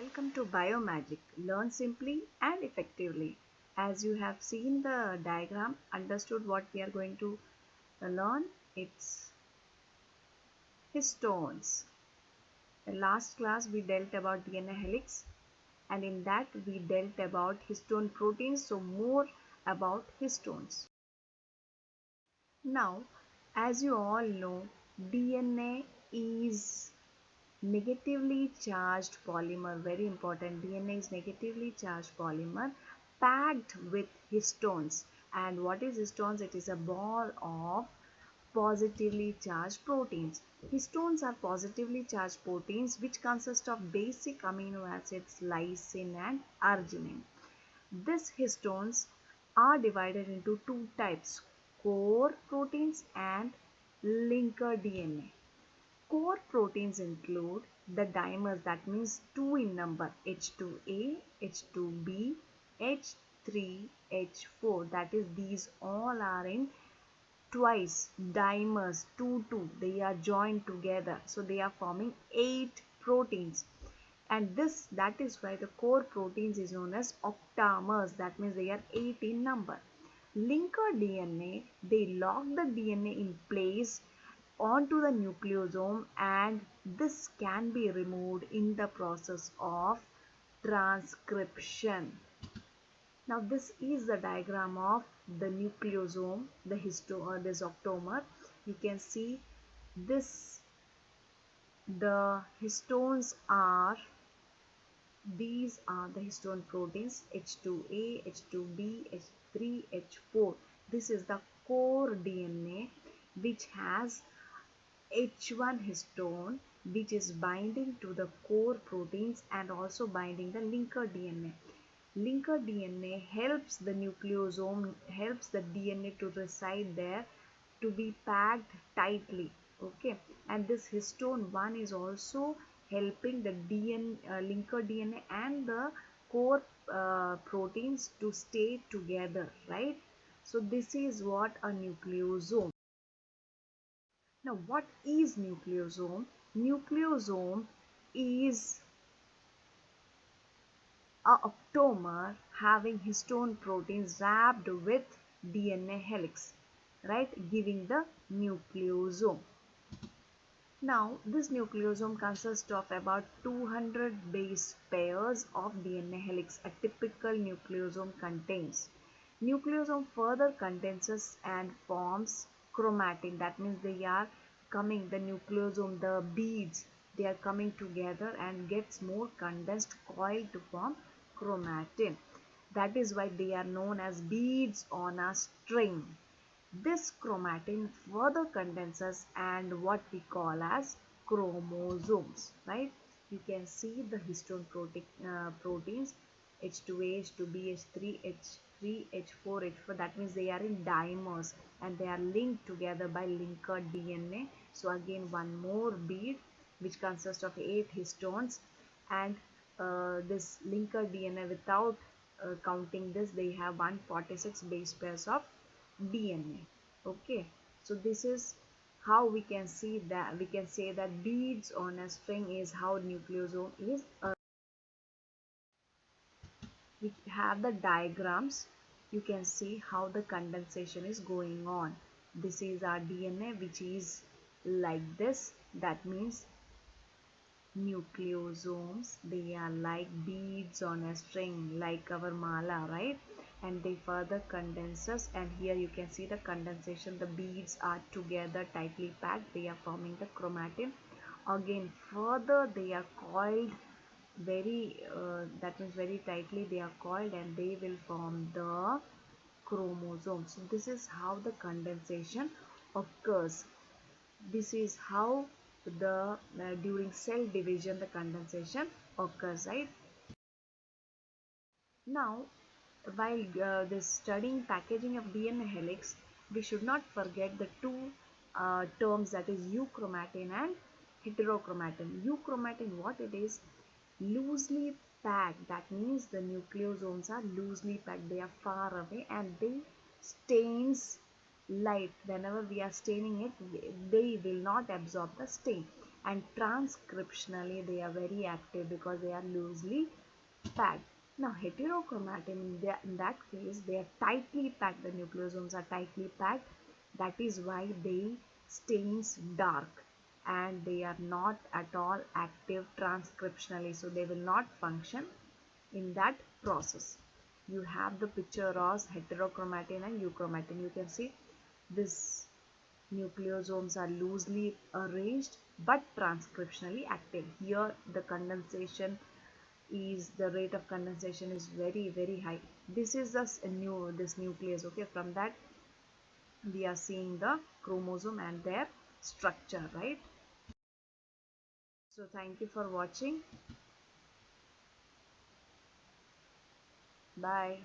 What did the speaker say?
Welcome to Biomagic. Learn simply and effectively. As you have seen the diagram, understood what we are going to learn, it's histones. In last class we dealt about DNA helix, and in that we dealt about histone proteins, so more about histones. Now, as you all know, DNA is negatively charged polymer, very important. DNA is negatively charged polymer packed with histones. And what is histones? It is a ball of positively charged proteins. Histones are positively charged proteins which consist of basic amino acids lysine and arginine. These histones are divided into two types: core proteins and linker DNA. Core proteins include the dimers, that means 2 in number, H2A, H2B, H3, H4, that is these all are in twice dimers, 2 2, they are joined together, so they are forming 8 proteins. And that is why the core proteins is known as octamers, that means they are 8 in number. Linker DNA, they lock the DNA in place onto the nucleosome, and this can be removed in the process of transcription. Now this is the diagram of the nucleosome, this octamer. You can see this, the histones are, these are the histone proteins: H2A, H2B, H3, H4. This is the core DNA which has H1 histone which is binding to the core proteins and also binding the linker DNA. Linker DNA helps the nucleosome, helps the DNA to reside there, to be packed tightly. Okay, and this histone 1 is also helping the linker DNA and the core proteins to stay together, right? So this is what a nucleosome. Now, what is nucleosome? Nucleosome is a octamer having histone proteins wrapped with DNA helix, right, giving the nucleosome. Now, this nucleosome consists of about 200 base pairs of DNA helix a typical nucleosome contains. Nucleosome further condenses and forms chromatin. That means they are coming, the nucleosome, the beads, they are coming together and gets more condensed coil to form chromatin. That is why they are known as beads on a string. This chromatin further condenses and what we call as chromosomes, right? You can see the histone proteins H2A, H2B, H3, H3, H4, H4. That means they are in dimers and they are linked together by linker DNA. So again, one more bead which consists of 8 histones, and this linker DNA without counting this, they have 146 base pairs of DNA. Okay, so this is how we can see that, we can say that beads on a string is how nucleosome is. We have the diagrams. You can see how the condensation is going on. This is our DNA which is like this. That means nucleosomes, they are like beads on a string, like our mala, right? And they further condenses, and here you can see the condensation, the beads are together tightly packed, they are forming the chromatin. Again further they are coiled very that means very tightly they are coiled, and they will form the chromosomes. So this is how the condensation occurs. This is how the during cell division the condensation occurs, right? Now, while this studying packaging of DNA helix, we should not forget the two terms, that is euchromatin and heterochromatin. Euchromatin, what it is? Loosely packed. That means the nucleosomes are loosely packed. They are far away and they stains light. Whenever we are staining it, they will not absorb the stain. and transcriptionally they are very active because they are loosely packed. Now heterochromatin, in that case, they are tightly packed. The nucleosomes are tightly packed. That is why they stains dark, and they are not at all active transcriptionally, so they will not function in that process. You have the picture of heterochromatin and euchromatin. You can see this nucleosomes are loosely arranged but transcriptionally active. Here the condensation is, the rate of condensation is very high. This is this nucleus. Okay, from that we are seeing the chromosome and their structure, right? So thank you for watching. Bye.